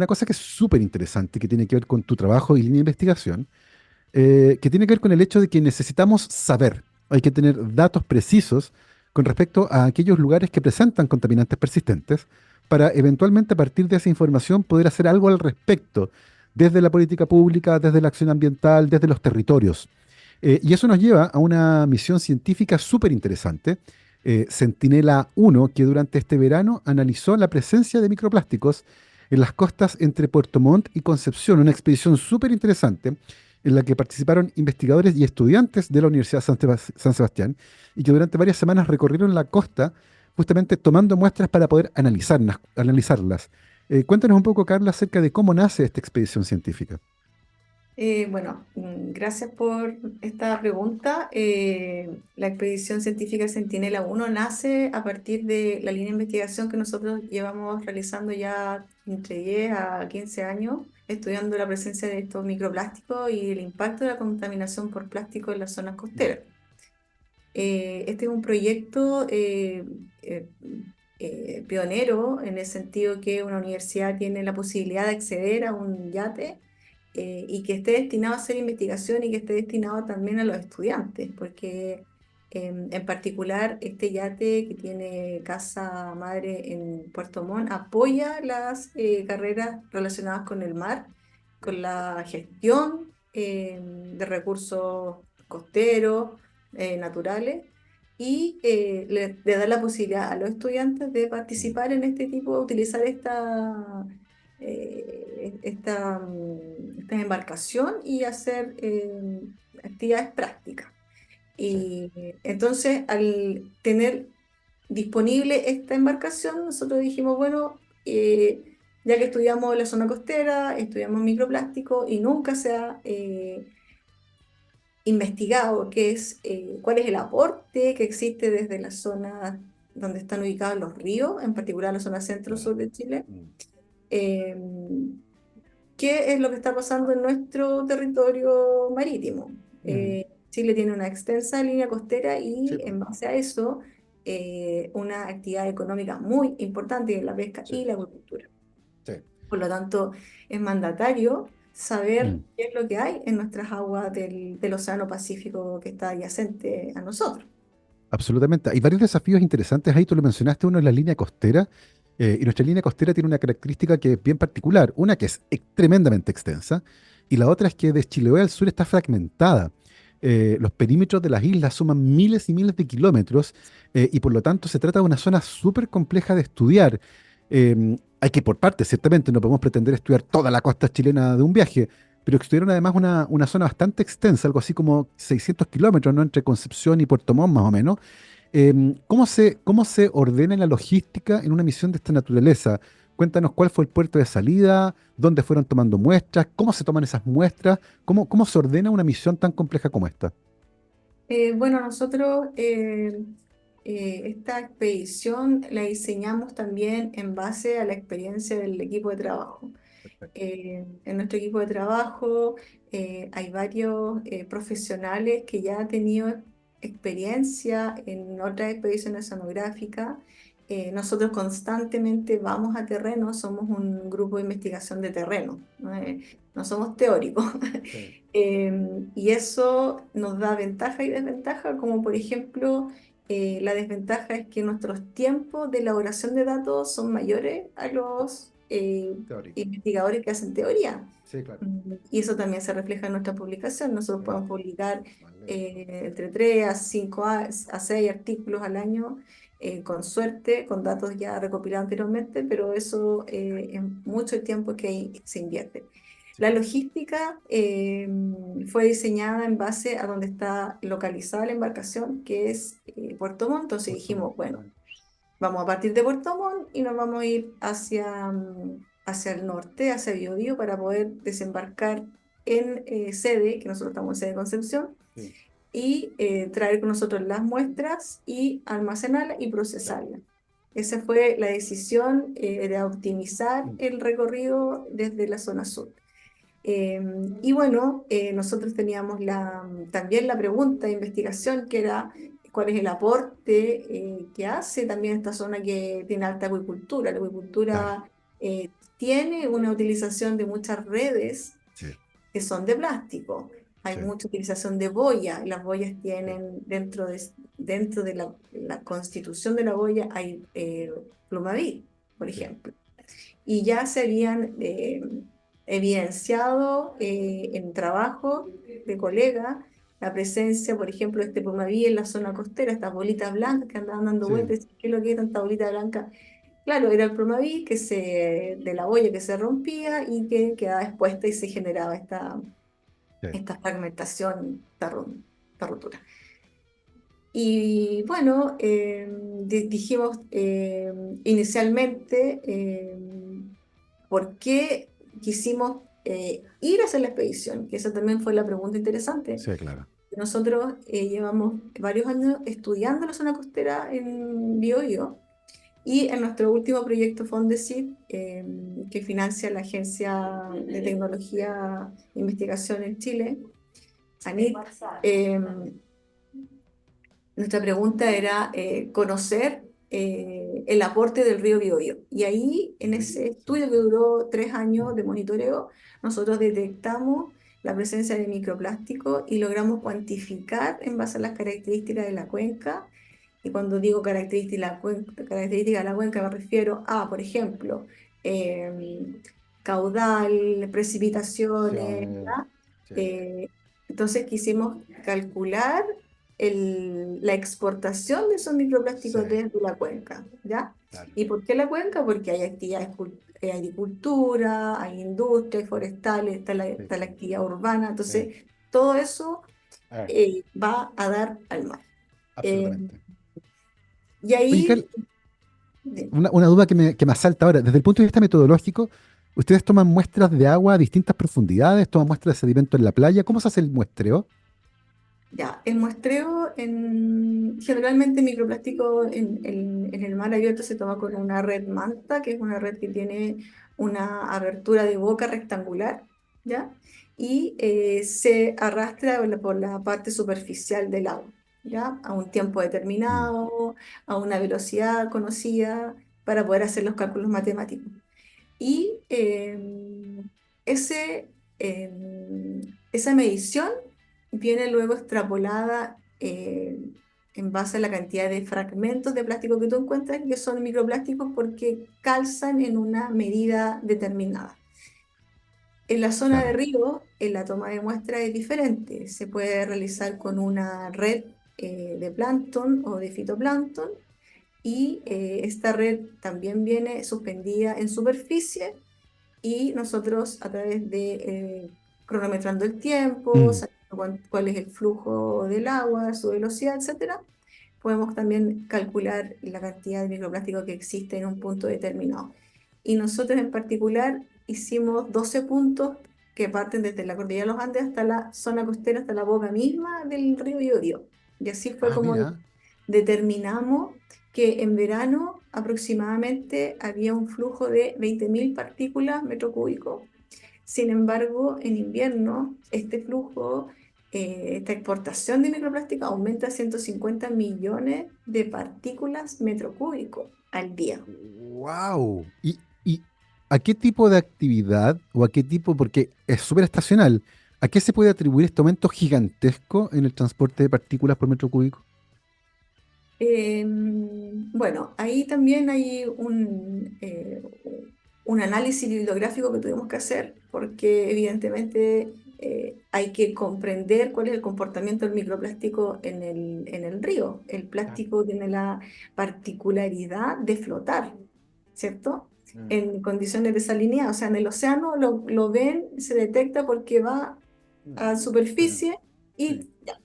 cosa que es súper interesante que tiene que ver con tu trabajo y línea de investigación, que tiene que ver con el hecho de que necesitamos saber, hay que tener datos precisos con respecto a aquellos lugares que presentan contaminantes persistentes para eventualmente a partir de esa información poder hacer algo al respecto, desde la política pública, desde la acción ambiental, desde los territorios. Y eso nos lleva a una misión científica súper interesante, Centinela 1, que durante este verano analizó la presencia de microplásticos en las costas entre Puerto Montt y Concepción, una expedición súper interesante en la que participaron investigadores y estudiantes de la Universidad San Sebastián y que durante varias semanas recorrieron la costa justamente tomando muestras para poder analizarlas. Cuéntanos un poco, Carla, acerca de cómo nace esta expedición científica. Gracias por esta pregunta. La expedición científica Centinela 1 nace a partir de la línea de investigación que nosotros llevamos realizando ya entre 10 a 15 años, estudiando la presencia de estos microplásticos y el impacto de la contaminación por plástico en las zonas costeras. Este es un proyecto eh, pionero en el sentido que una universidad tiene la posibilidad de acceder a un yate y que esté destinado a hacer investigación y que esté destinado también a los estudiantes, porque en particular este yate que tiene casa madre en Puerto Montt apoya las carreras relacionadas con el mar, con la gestión de recursos costeros, naturales, y le da la posibilidad a los estudiantes de participar en este tipo, de utilizar esta embarcación y hacer actividades prácticas. Sí. Y entonces, al tener disponible esta embarcación, nosotros dijimos, bueno, ya que estudiamos la zona costera, estudiamos microplástico y nunca se ha investigado cuál es el aporte que existe desde la zona donde están ubicados los ríos, en particular la zona centro-sur de Chile. eh, ¿Qué es lo que está pasando en nuestro territorio marítimo? Chile tiene una extensa línea costera y Sí, po. en base a eso, una actividad económica muy importante en la pesca Sí, y la agricultura. sí. Por lo tanto, es mandatario saber Mm. qué es lo que hay en nuestras aguas del Océano Pacífico que está adyacente a nosotros. Absolutamente. Hay varios desafíos interesantes ahí, tú lo mencionaste, uno es la línea costera, y nuestra línea costera tiene una característica que es bien particular, una que es tremendamente extensa, y la otra es que de Chiloé al sur está fragmentada. Los perímetros de las islas suman miles y miles de kilómetros, y por lo tanto se trata de una zona súper compleja de estudiar. Hay que por partes, ciertamente, no podemos pretender estudiar toda la costa chilena de un viaje, pero estudiaron además una zona bastante extensa, algo así como 600 kilómetros, ¿no? Entre Concepción y Puerto Montt, más o menos. ¿Cómo se ordena la logística en una misión de esta naturaleza? Cuéntanos cuál fue el puerto de salida, dónde fueron tomando muestras, cómo se toman esas muestras, cómo se ordena una misión tan compleja como esta. Nosotros esta expedición la diseñamos también en base a la experiencia del equipo de trabajo. Perfecto. En nuestro equipo de trabajo hay varios profesionales que ya han tenido experiencia en otras expediciones sonográficas. Nosotros constantemente vamos a terreno, somos un grupo de investigación de terreno, no, no somos teóricos. Sí. Y eso nos da ventaja y desventaja, como por ejemplo, la desventaja es que nuestros tiempos de elaboración de datos son mayores a los Teórico. investigadores que hacen teoría. Sí, claro. Y eso también se refleja en nuestra publicación. Nosotros podemos publicar Más lento. entre 3 a 5 a 6 artículos al año, con suerte, con datos ya recopilados anteriormente, pero eso es mucho el tiempo que se invierte. La logística fue diseñada en base a donde está localizada la embarcación, que es Puerto Montt. Entonces dijimos, bueno, vamos a partir de Puerto Montt y nos vamos a ir hacia el norte, hacia Biobío, para poder desembarcar en sede, que nosotros estamos en sede de Concepción, Sí. y traer con nosotros las muestras y almacenarlas y procesarlas. Esa fue la decisión de optimizar el recorrido desde la zona sur. Y bueno, nosotros teníamos también la pregunta de investigación, que era cuál es el aporte que hace también esta zona que tiene alta acuicultura. La Claro, acuicultura tiene una utilización de muchas redes sí, que son de plástico. Hay sí, mucha utilización de boya. Las boyas sí, tienen dentro de la constitución de la boya hay Plumavit, por sí, ejemplo, y ya se habían evidenciado en trabajo de colegas la presencia, por ejemplo, de este Pumaví en la zona costera, estas bolitas blancas que andaban dando sí, vueltas. ¿Qué es lo que es tanta bolita blanca? Claro, era el Pumaví de la boya que se rompía y que quedaba expuesta y se generaba sí. esta fragmentación, esta rotura. Y bueno, dijimos inicialmente por qué quisimos ir a hacer la expedición, que esa también fue la pregunta interesante. Sí, claro. Nosotros llevamos varios años estudiando la zona costera en Biobío, y en nuestro último proyecto Fondesit, que financia la Agencia de Tecnología e Investigación en Chile, ANIT, eh, nuestra pregunta era conocer el aporte del río Biobío. Y ahí, en ese estudio que duró 3 años de monitoreo, nosotros detectamos la presencia de microplástico y logramos cuantificar en base a las características de la cuenca. Y cuando digo características de la cuenca, me refiero a, por ejemplo, caudal, precipitaciones, ¿verdad? Sí, Eh, entonces quisimos calcular la exportación de esos sí, microplásticos desde la cuenca, ¿ya? claro. ¿Y por qué la cuenca? Porque hay actividades, hay agricultura, hay industria, hay forestales, Sí, está la actividad urbana. sí. Entonces todo eso A ver, va a dar al mar. Eh, absolutamente. y Oye, ahí, Carl, una duda que me asalta ahora. Desde el punto de vista metodológico, ¿ustedes toman muestras de agua a distintas profundidades? ¿Toman muestras de sedimento en la playa? ¿Cómo se hace el muestreo? ya, el muestreo, generalmente microplástico en el mar abierto se toma con una red manta, que es una red que tiene una abertura de boca rectangular, ¿ya? Y se arrastra por la parte superficial del agua, ¿ya? A un tiempo Mm, determinado, a una velocidad conocida, para poder hacer los cálculos matemáticos. Y ese, esa medición viene luego extrapolada en base a la cantidad de fragmentos de plástico que tú encuentras, que son microplásticos porque calzan en una medida determinada. En la zona de claro. río, la toma de muestra es diferente. Se puede realizar con una red de plancton o de fitoplancton, y esta red también viene suspendida en superficie, y nosotros a través de cronometrando el tiempo, Mm, sabiendo cuál es el flujo del agua, su velocidad, etcétera, podemos también calcular la cantidad de microplástico que existe en un punto determinado. Y nosotros en particular hicimos 12 puntos que parten desde la cordillera de los Andes hasta la zona costera, hasta la boca misma del río Biobío. Y así fue ah, como mira. determinamos que en verano aproximadamente había un flujo de 20.000 partículas metro cúbico. Sin embargo, en invierno, este flujo, esta exportación de microplástico aumenta a 150 millones de partículas metro cúbico al día. ¡Wow! ¿Y a qué tipo de actividad o a qué tipo, porque es súper estacional, a qué se puede atribuir este aumento gigantesco en el transporte de partículas por metro cúbico? Bueno, ahí también hay un análisis bibliográfico que tuvimos que hacer, porque evidentemente hay que comprender cuál es el comportamiento del microplástico en el río. El plástico tiene la particularidad de flotar, ¿cierto? en condiciones de salinidad. O sea, en el océano lo ven, se detecta porque va a Sí, superficie sí, y ya.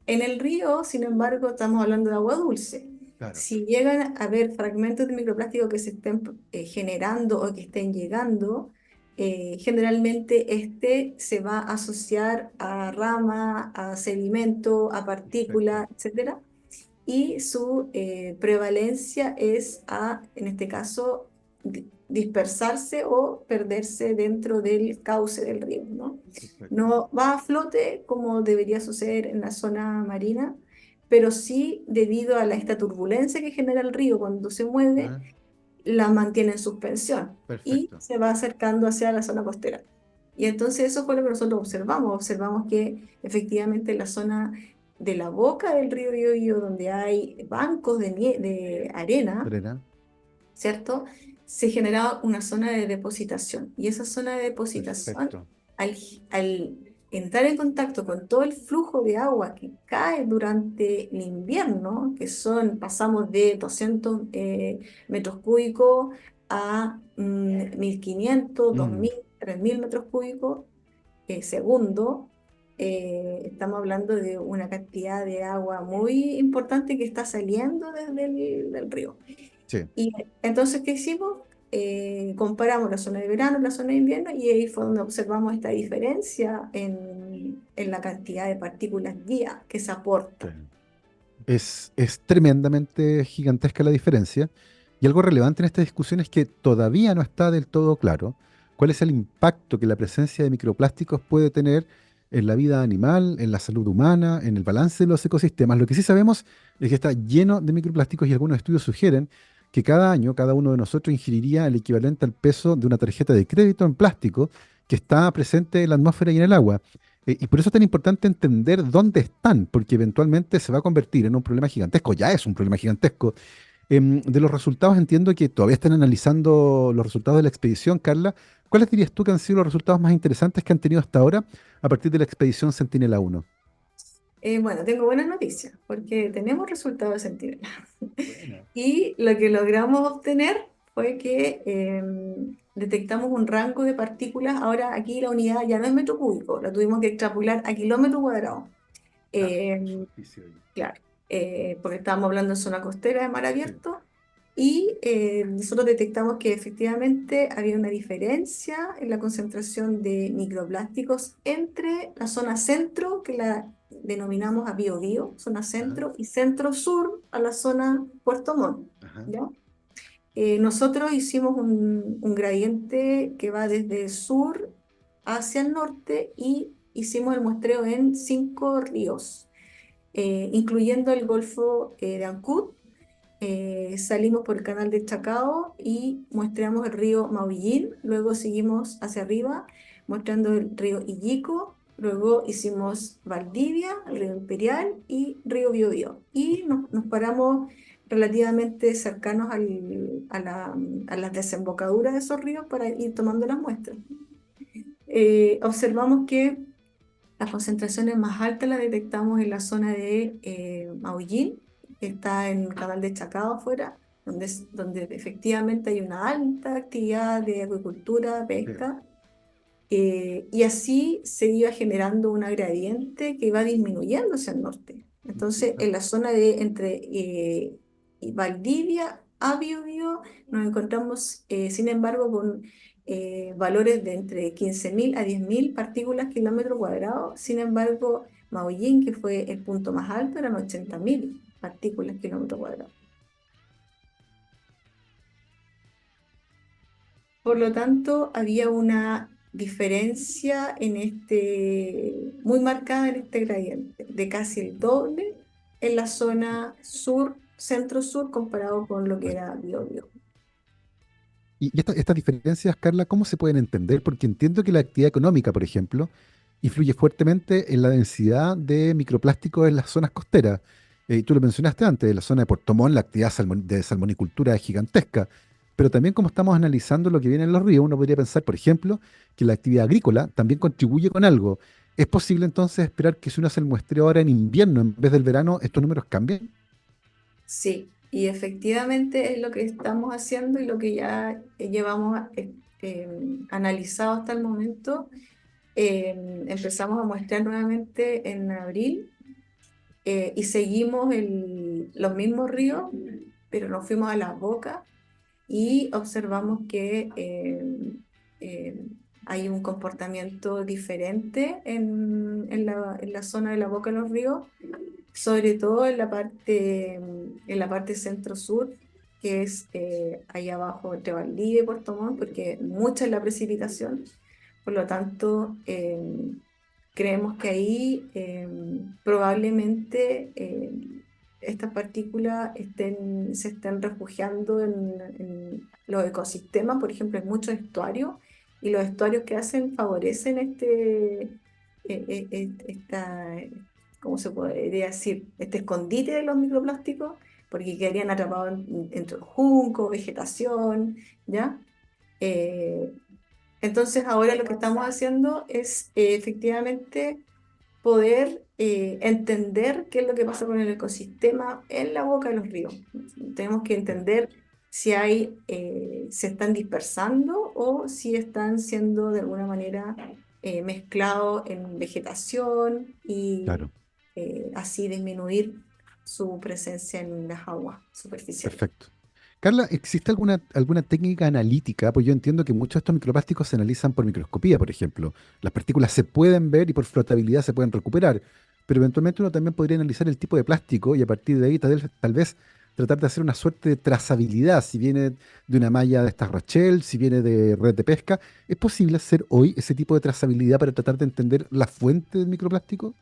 En el río, sin embargo, estamos hablando de agua dulce. claro, Si llegan a haber fragmentos de microplástico que se estén generando o que estén llegando, generalmente este se va a asociar a rama, a sedimento, a perfecto, partícula, etcétera, y su prevalencia es a, en este caso, dispersarse o perderse dentro del cauce del río, ¿no? perfecto. No va a flote como debería suceder en la zona marina, pero sí debido a esta turbulencia que genera el río cuando se mueve, Ah, la mantiene en suspensión y perfecto. se va acercando hacia la zona costera. Y entonces eso fue lo que nosotros observamos. Observamos que efectivamente en la zona de la boca del río Biobío, donde hay bancos de arena, Serena, ¿cierto? Se generaba una zona de depositación. Y esa zona de depositación, perfecto. al, al entrar en contacto con todo el flujo de agua que cae durante el invierno, que son, pasamos de 200 metros cúbicos a 1500, Mm, 2000, 3000 metros cúbicos segundo, estamos hablando de una cantidad de agua muy importante que está saliendo desde del río. sí. Y entonces, ¿qué hicimos? Comparamos la zona de verano y la zona de invierno y ahí fue donde observamos esta diferencia en la cantidad de partículas guía que se Sí. aporta. Es tremendamente gigantesca la diferencia. Y algo relevante en esta discusión es que todavía no está del todo claro cuál es el impacto que la presencia de microplásticos puede tener en la vida animal, en la salud humana, en el balance de los ecosistemas. Lo que sí sabemos es que está lleno de microplásticos y algunos estudios sugieren que cada año cada uno de nosotros ingeriría el equivalente al peso de una tarjeta de crédito en plástico que está presente en la atmósfera y en el agua. Y por eso es tan importante entender dónde están, porque eventualmente se va a convertir en un problema gigantesco, ya es un problema gigantesco. De los resultados entiendo que todavía están analizando los resultados de la expedición, Carla. ¿Cuáles dirías tú que han sido los resultados más interesantes que han tenido hasta ahora a partir de la expedición Centinela 1? Bueno, tengo buenas noticias porque tenemos resultados de Centinela. Buena. Y lo que logramos obtener fue que detectamos un rango de partículas. Ahora aquí la unidad ya no es metro cúbico, la tuvimos que extrapolar a kilómetro cuadrado. Claro, Em, superficie ahí. claro, porque estábamos hablando de zona costera de mar Sí, abierto. Y nosotros detectamos que efectivamente había una diferencia en la concentración de microplásticos entre la zona centro, que la denominamos a Biobío, zona ajá, centro, y centro-sur a la zona Puerto Montt, ajá, ¿ya? Nosotros hicimos un gradiente que va desde el sur hacia el norte y hicimos el muestreo en 5 ríos, incluyendo el Golfo de Ancud. Salimos por el canal de Chacao y muestreamos el río Maullín, luego seguimos hacia arriba mostrando el río Illico, luego hicimos Valdivia, el río Imperial y río Biobío. Y nos paramos relativamente cercanos a las desembocaduras de esos ríos para ir tomando las muestras. Observamos que las concentraciones más altas las detectamos en la zona de Maullín, que está en el canal de Chacao afuera, donde efectivamente hay una alta actividad de acuicultura, sí, pesca, y así se iba generando una gradiente que iba disminuyendo hacia el norte. Entonces, en la interesante. zona de entre Valdivia a Biobío nos encontramos, sin embargo, con valores de entre 15.000 a 10.000 partículas kilómetro cuadrado. Sin embargo, Maullín, que fue el punto más alto, eran 80.000 partículas kilómetro cuadrado. Por lo tanto, había una diferencia muy marcada en este gradiente, de casi el doble en la zona sur, centro-sur, comparado con lo que Bueno, era Biobío. y estas diferencias, Carla, ¿cómo se pueden entender? Porque entiendo que la actividad económica, por ejemplo, influye fuertemente en la densidad de microplásticos en las zonas costeras. Tú lo mencionaste antes, en la zona de Puerto Montt la actividad de salmonicultura es gigantesca, pero también como estamos analizando lo que viene en los ríos, uno podría pensar, por ejemplo, que la actividad agrícola también contribuye con algo. ¿Es posible entonces esperar que si uno hace el muestreo ahora en invierno en vez del verano, estos números cambien? Sí, y efectivamente es lo que estamos haciendo y lo que ya llevamos analizado hasta el momento. Empezamos a muestrar nuevamente en abril y seguimos los mismos ríos, pero nos fuimos a las bocas y observamos que eh, hay un comportamiento diferente en la zona de la boca de los ríos, sobre todo en la parte centro-sur, que es ahí abajo entre Valdivia y Puerto Montt, porque mucha es la precipitación. Por lo tanto, creemos que ahí probablemente estas partículas se estén refugiando en los ecosistemas, por ejemplo, en muchos estuarios, y los estuarios que hacen favorecen esta, ¿cómo se podría decir? Este escondite de los microplásticos, porque quedarían atrapados entre junco, vegetación, ¿ya? Eh, entonces ahora lo que estamos haciendo es efectivamente poder entender qué es lo que pasa con el ecosistema en la boca de los ríos. Tenemos que entender si se están dispersando o si están siendo de alguna manera mezclados en vegetación y Claro, así disminuir su presencia en las aguas superficiales. perfecto. Carla, ¿existe alguna técnica analítica? Pues yo entiendo que muchos de estos microplásticos se analizan por microscopía, por ejemplo. Las partículas se pueden ver y por flotabilidad se pueden recuperar, pero eventualmente uno también podría analizar el tipo de plástico y a partir de ahí tal vez tratar de hacer una suerte de trazabilidad, si viene de una malla de estas Rochelle, si viene de red de pesca. ¿Es posible hacer hoy ese tipo de trazabilidad para tratar de entender la fuente del microplástico?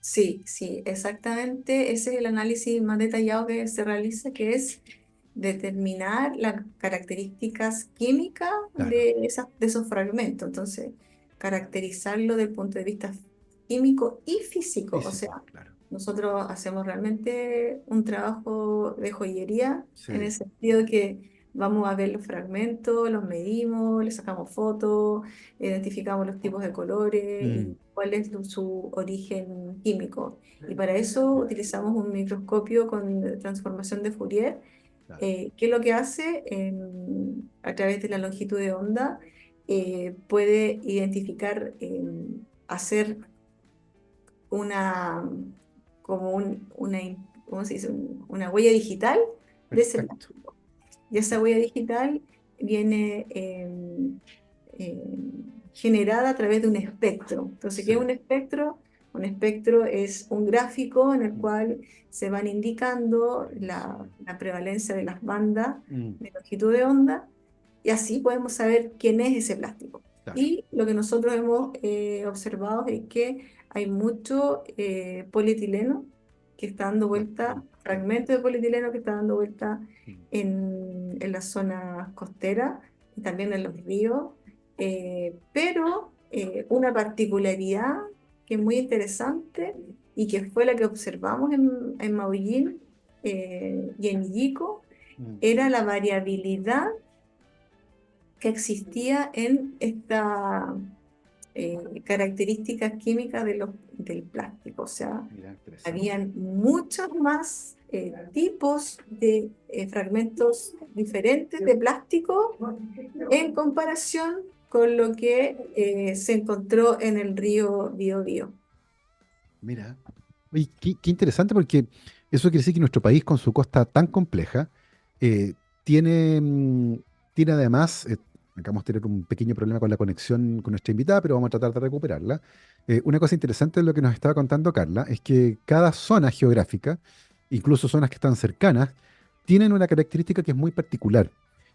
Sí, sí, exactamente. Ese es el análisis más detallado que se realiza, que es determinar las características químicas Claro, de esos fragmentos. Entonces, caracterizarlo desde el punto de vista químico y físico. O físico, sea, claro. nosotros hacemos realmente un trabajo de joyería en el Sí. sentido que vamos a ver los fragmentos, los medimos, les sacamos fotos, identificamos los tipos de colores Mm, y cuál es su origen químico. Y para eso utilizamos un microscopio con transformación de Fourier, claro. que lo que hace a través de la longitud de onda puede identificar, hacer una, como ¿cómo se dice? Una huella digital de ese Perfecto. plástico. Y esa huella digital viene generada a través de un espectro. Entonces, ¿qué es Sí. un espectro? Un espectro es un gráfico en el Mm, cual se van indicando buenísimo. la prevalencia de las bandas Mm, de longitud de onda y así podemos saber quién es ese plástico. claro. Y lo que nosotros hemos observado es que hay mucho polietileno que está dando vuelta, Sí. fragmentos de polietileno que está dando vuelta Mm, en la zona costera y también en los ríos, pero una particularidad que es muy interesante y que fue la que observamos en Maullín y en Illico, mm, era la variabilidad que existía en esta características químicas del plástico. O sea, mira, interesante. habían muchos más tipos de fragmentos diferentes de plástico en comparación con lo que se encontró en el río Biobío. Mira. Oye, qué interesante porque eso quiere decir que nuestro país, con su costa tan compleja, eh, tiene, tiene además, acabamos de tener un pequeño problema con la conexión con nuestra invitada, pero vamos a tratar de recuperarla. Una cosa interesante de lo que nos estaba contando Carla es que cada zona geográfica, incluso zonas que están cercanas, tienen una característica que es muy particular.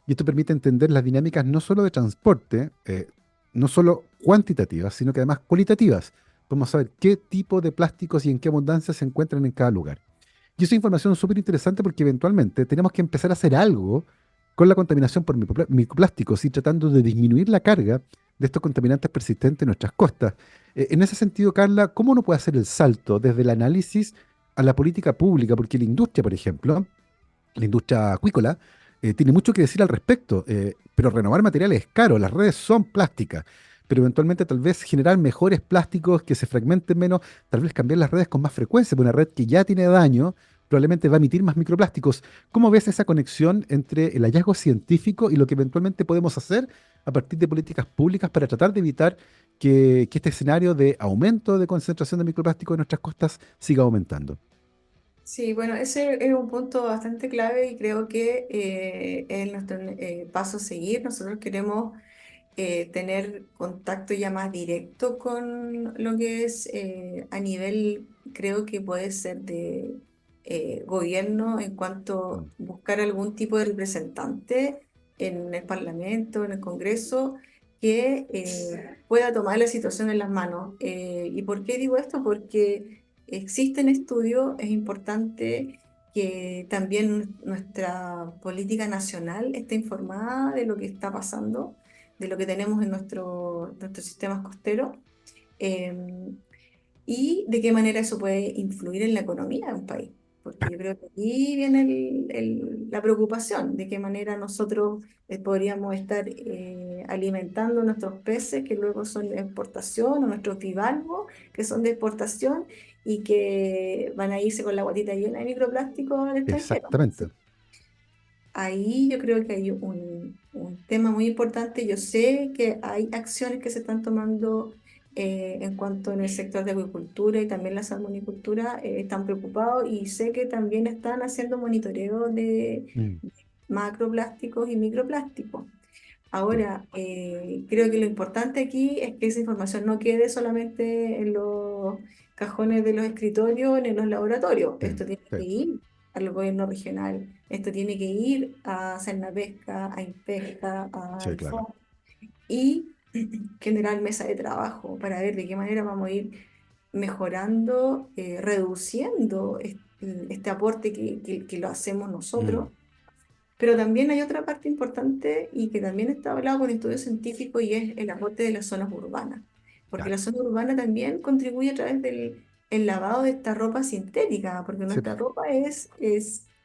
Y esto permite entender las dinámicas no solo de transporte, no solo cuantitativas, sino que además cualitativas. Podemos saber qué tipo de plásticos y en qué abundancia se encuentran en cada lugar. Y esa información es súper interesante porque eventualmente tenemos que empezar a hacer algo con la contaminación por microplásticos y tratando de disminuir la carga de estos contaminantes persistentes en nuestras costas. En ese sentido, Carla, ¿cómo uno puede hacer el salto desde el análisis a la política pública? Porque la industria, por ejemplo, la industria acuícola, tiene mucho que decir al respecto, pero renovar materiales es caro, las redes son plásticas, pero eventualmente tal vez generar mejores plásticos que se fragmenten menos, tal vez cambiar las redes con más frecuencia, porque una red que ya tiene daño, probablemente va a emitir más microplásticos. ¿Cómo ves esa conexión entre el hallazgo científico y lo que eventualmente podemos hacer a partir de políticas públicas para tratar de evitar que este escenario de aumento de concentración de microplástico en nuestras costas siga aumentando? Sí, bueno, ese es un punto bastante clave y creo que es nuestro paso a seguir. Nosotros queremos tener contacto ya más directo con lo que es a nivel, creo que puede ser de gobierno en cuanto a Mm, buscar algún tipo de representante en el Parlamento, en el Congreso, que pueda tomar la situación en las manos. ¿Y por qué digo esto? Porque existen estudios, es importante que también nuestra política nacional esté informada de lo que está pasando, de lo que tenemos en nuestros sistemas costeros, eh, y de qué manera eso puede influir en la economía de un país. Porque yo creo que aquí viene la preocupación de qué manera nosotros podríamos estar alimentando nuestros peces que luego son de exportación, o nuestros bivalvos que son de exportación y que van a irse con la guatita llena de microplásticos al extranjero. exactamente. Ahí yo creo que hay un tema muy importante. Yo sé que hay acciones que se están tomando en cuanto en el sector de acuicultura y también la salmonicultura, están preocupados y sé que también están haciendo monitoreo de Mm, macroplásticos y microplásticos. sí, Ahora, creo que lo importante aquí es que esa información no quede solamente en los cajones de los escritorios, ni en los laboratorios. sí, Esto tiene sí, que ir al gobierno regional, esto tiene que ir a Pesca, a Impesca, sí, al claro. FON y generar mesa de trabajo para ver de qué manera vamos a ir mejorando, reduciendo este aporte que lo hacemos Mm, nosotros. Pero también hay otra parte importante y que también está hablado con estudios científicos y es el aporte de las zonas urbanas. Porque claro. la zona urbana también contribuye a través del el lavado de esta ropa sintética, porque Sí, nuestra ropa es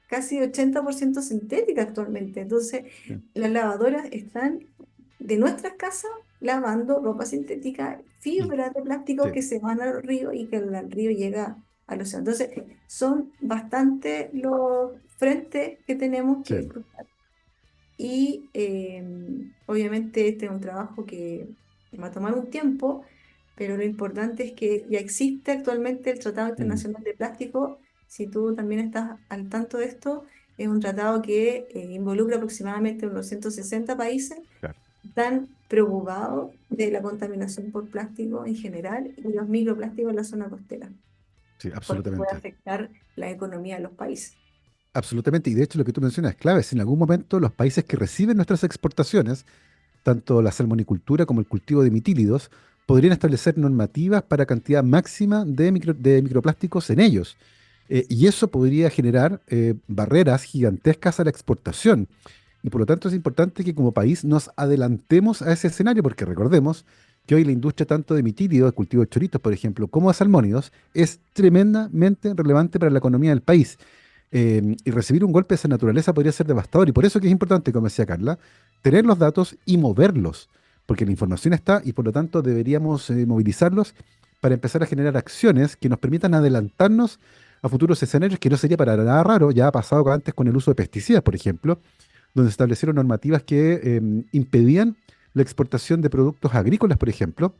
casi 80% sintética actualmente. Entonces, sí, las lavadoras están de nuestras casas lavando ropa sintética, y- fibras de plástico sí, que se van al río y que el río llega al océano. Entonces, son bastante los frentes que tenemos sí, que cruzar. Y obviamente este es un trabajo que va a tomar un tiempo, pero lo importante es que ya existe actualmente el Tratado mm, Internacional de Plástico. Si tú también estás al tanto de esto, es un tratado que involucra aproximadamente unos 160 países. claro. Están preocupados de la contaminación por plástico en general y los microplásticos en la zona costera, Sí, porque puede absolutamente. afectar la economía de los países. Absolutamente. Y de hecho lo que tú mencionas es clave. Si en algún momento los países que reciben nuestras exportaciones, tanto la salmonicultura como el cultivo de mitílidos, podrían establecer normativas para cantidad máxima de microplásticos en ellos. Y eso podría generar barreras gigantescas a la exportación. Y por lo tanto es importante que como país nos adelantemos a ese escenario, porque recordemos que hoy la industria tanto de mitílidos, de cultivo de choritos, por ejemplo, como de salmónidos, es tremendamente relevante para la economía del país. Y recibir un golpe de esa naturaleza podría ser devastador. Y por eso que es importante, como decía Carla, tener los datos y moverlos, porque la información está y por lo tanto deberíamos movilizarlos para empezar a generar acciones que nos permitan adelantarnos a futuros escenarios, que no sería para nada raro. Ya ha pasado antes con el uso de pesticidas, por ejemplo, donde se establecieron normativas que impedían la exportación de productos agrícolas, por ejemplo,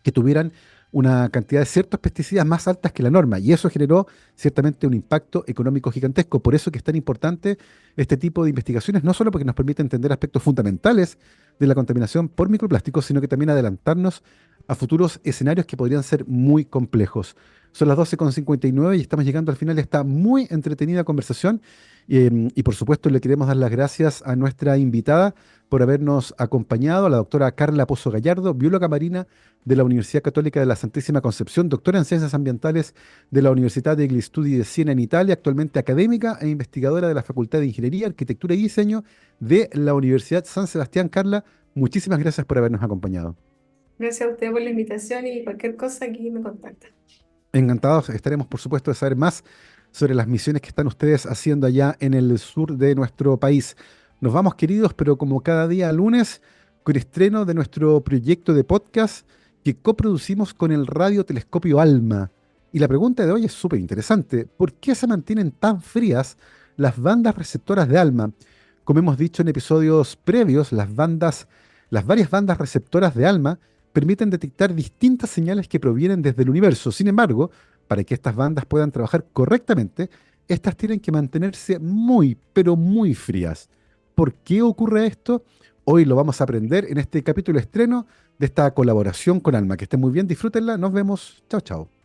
que tuvieran una cantidad de ciertos pesticidas más altas que la norma, y eso generó ciertamente un impacto económico gigantesco. Por eso que es tan importante este tipo de investigaciones, no solo porque nos permite entender aspectos fundamentales de la contaminación por microplásticos, sino que también adelantarnos a futuros escenarios que podrían ser muy complejos. Son las 12:59 y estamos llegando al final de esta muy entretenida conversación. Y por supuesto le queremos dar las gracias a nuestra invitada por habernos acompañado, a la doctora Carla Pozo Gallardo, bióloga marina de la Universidad Católica de la Santísima Concepción, doctora en Ciencias Ambientales de la Universidad degli Studi de Siena en Italia, actualmente académica e investigadora de la Facultad de Ingeniería, Arquitectura y Diseño de la Universidad San Sebastián. Carla, muchísimas gracias por habernos acompañado. Gracias a usted por la invitación y cualquier cosa aquí me contacta. Encantados, estaremos por supuesto de saber más sobre las misiones que están ustedes haciendo allá en el sur de nuestro país. Nos vamos, queridos, pero como cada día lunes, con estreno de nuestro proyecto de podcast que coproducimos con el Radio Telescopio ALMA. Y la pregunta de hoy es súper interesante. ¿Por qué se mantienen tan frías las bandas receptoras de ALMA? Como hemos dicho en episodios previos, las varias bandas receptoras de ALMA permiten detectar distintas señales que provienen desde el universo. Sin embargo, para que estas bandas puedan trabajar correctamente, estas tienen que mantenerse muy, pero muy frías. ¿Por qué ocurre esto? Hoy lo vamos a aprender en este capítulo estreno de esta colaboración con ALMA. Que estén muy bien, disfrútenla. Nos vemos. Chao, chao.